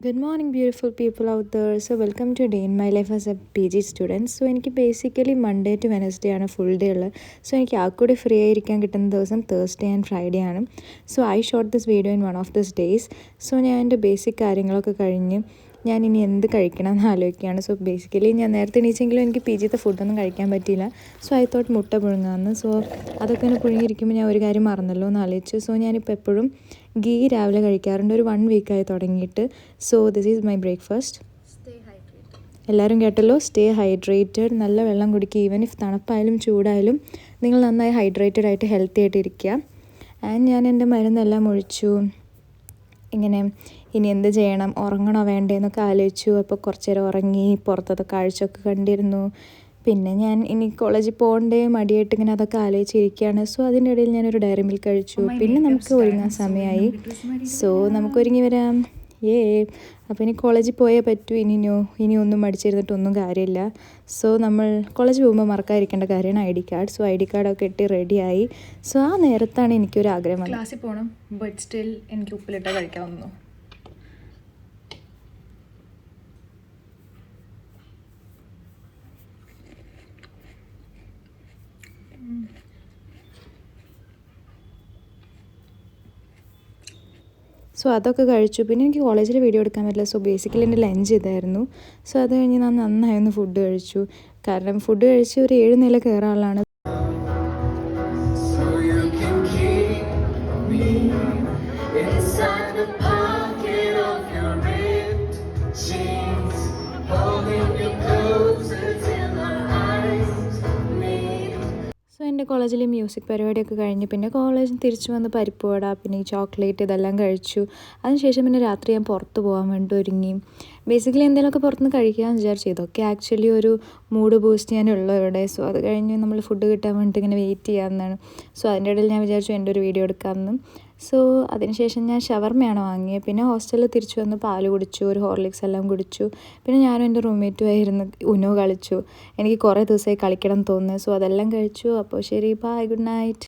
Good morning, beautiful people out there. So, welcome to Day in My Life as a PG student. So, എനിക്ക് basically Monday to Wednesday ആണ് full day ഉള്ളത്. So, എനിക്ക് ആ കൂടി free ആയിരിക്കാൻ കിട്ടുന്ന ദിവസം തേഴ്സ്ഡേ ആൻഡ് ഫ്രൈഡേ ആണ്. So, I shot this video in one of this days. So, ഞാൻ എൻ്റെ ബേസിക് കാര്യങ്ങളൊക്കെ കഴിഞ്ഞ് ഞാൻ ഇനി എന്ത് കഴിക്കണം എന്ന് ആലോചിക്കുകയാണ്. സോ, ബേസിക്കലി ഞാൻ നേരത്തെ എണീച്ചെങ്കിലും എനിക്ക് പി ജിത്തെ ഫുഡൊന്നും കഴിക്കാൻ പറ്റിയില്ല. സോ, ഐ തോട്ട് മുട്ട പുഴുങ്ങാമെന്ന്. സോ, അതൊക്കെ ഒന്ന് പുഴുങ്ങിയിരിക്കുമ്പോൾ ഞാൻ ഒരു കാര്യം മറന്നല്ലോ എന്ന് ആലോചിച്ചു. സോ, ഞാനിപ്പോൾ എപ്പോഴും ഗീ രാവിലെ കഴിക്കാറുണ്ട്. ഒരു 1 വീക്കായി തുടങ്ങിയിട്ട്. So this is my breakfast. എല്ലാവരും കേട്ടല്ലോ, സ്റ്റേ ഹൈഡ്രേറ്റഡ്. നല്ല വെള്ളം കുടിക്കുക. ഈവൻ ഇഫ് തണുപ്പായാലും ചൂടായാലും നിങ്ങൾ നന്നായി ഹൈഡ്രേറ്റഡ് ആയിട്ട് ഹെൽത്തി ആയിട്ട് ഇരിക്കുക. ആൻഡ് ഞാൻ എൻ്റെ മരുന്നെല്ലാം ഒഴിച്ചു. ഇങ്ങനെ ഇനി എന്ത് ചെയ്യണം, ഉറങ്ങണോ വേണ്ടേ എന്നൊക്കെ ആലോചിച്ചു. അപ്പോൾ കുറച്ച് നേരം ഉറങ്ങി, പുറത്തത്തെ കാഴ്ചയൊക്കെ കണ്ടിരുന്നു. പിന്നെ ഞാൻ ഇനി കോളേജിൽ പോകണ്ടേ മടിയായിട്ട് ഇങ്ങനെ അതൊക്കെ ആലോചിച്ചിരിക്കുകയാണ്. സോ അതിൻ്റെ ഇടയിൽ ഞാനൊരു ഡയറി മിൽക്ക് കഴിച്ചു. പിന്നെ നമുക്ക് ഒരുങ്ങാൻ സമയമായി. സോ നമുക്ക് ഒരുങ്ങി വരാം. അപ്പോൾ ഇനി കോളേജിൽ പോയേ പറ്റൂ. ഇനി ഒന്നും മടിച്ചിരുന്നിട്ടൊന്നും കാര്യമില്ല. സോ നമ്മൾ കോളേജിൽ പോകുമ്പോൾ മറക്കാതിരിക്കേണ്ട കാര്യമാണ് ID കാർഡ്. സോ ID കാർഡൊക്കെ ഇട്ട് റെഡിയായി. സോ ആ നേരത്താണ് എനിക്കൊരു ആഗ്രഹം. ക്ലാസ്സിൽ പോകണം, ബട്ട് സ്റ്റിൽ എനിക്ക് ഉപ്പിലിട്ട കഴിക്കാവുന്നു. സോ അതൊക്കെ കഴിച്ചു. പിന്നെ എനിക്ക് കോളേജിൽ വീഡിയോ എടുക്കാൻ പറ്റില്ല. സോ ബേസിക്കലി എൻ്റെ ലഞ്ച് ഇതായിരുന്നു. സോ അത് കഴിഞ്ഞ് ഞാൻ നന്നായി ഒന്ന് ഫുഡ് കഴിച്ചു. കാരണം ഫുഡ് കഴിച്ച് ഒരു 7 നില കയറാനുള്ളതാണ്. സോ എൻ്റെ കോളേജിൽ മ്യൂസിക് പരിപാടിയൊക്കെ കഴിഞ്ഞ് പിന്നെ കോളേജിൽ തിരിച്ചു വന്ന് പരിപ്പ് വട, പിന്നെ ഈ ചോക്ലേറ്റ് ഇതെല്ലാം കഴിച്ചു. അതിനുശേഷം പിന്നെ രാത്രി ഞാൻ പുറത്ത് പോകാൻ വേണ്ടി ഒരുങ്ങി. ബേസിക്കലി എന്തെങ്കിലുമൊക്കെ പുറത്തുനിന്ന് കഴിക്കാമെന്ന് വിചാരിച്ചു. ഇതൊക്കെ ആക്ച്വലി ഒരു മൂഡ് ബൂസ്റ്റ് ചെയ്യാനുള്ളത് ഇവിടെ. സോ അത് കഴിഞ്ഞ് നമ്മൾ ഫുഡ് കിട്ടാൻ വേണ്ടിയിട്ട് ഇങ്ങനെ വെയിറ്റ് ചെയ്യാമെന്നാണ്. സോ അതിൻ്റെ ഇടയിൽ ഞാൻ വിചാരിച്ചു എൻ്റെ ഒരു വീഡിയോ എടുക്കാമെന്ന്. സോ അതിനുശേഷം ഞാൻ ഷവർമയാണ് വാങ്ങിയത്. പിന്നെ ഹോസ്റ്റലിൽ തിരിച്ചു വന്ന് പാല് കുടിച്ചു, ഒരു ഹോർലിക്സ് എല്ലാം കുടിച്ചു. പിന്നെ ഞാനും എൻ്റെ റൂംമേറ്റുമായിരുന്നു ഉനോ കളിച്ചു. എനിക്ക് കുറേ ദിവസമായി കളിക്കണം എന്ന് തോന്നുന്നു. സോ അതെല്ലാം കഴിച്ചു. അപ്പോൾ ശരി, ബൈ, ഗുഡ് നൈറ്റ്.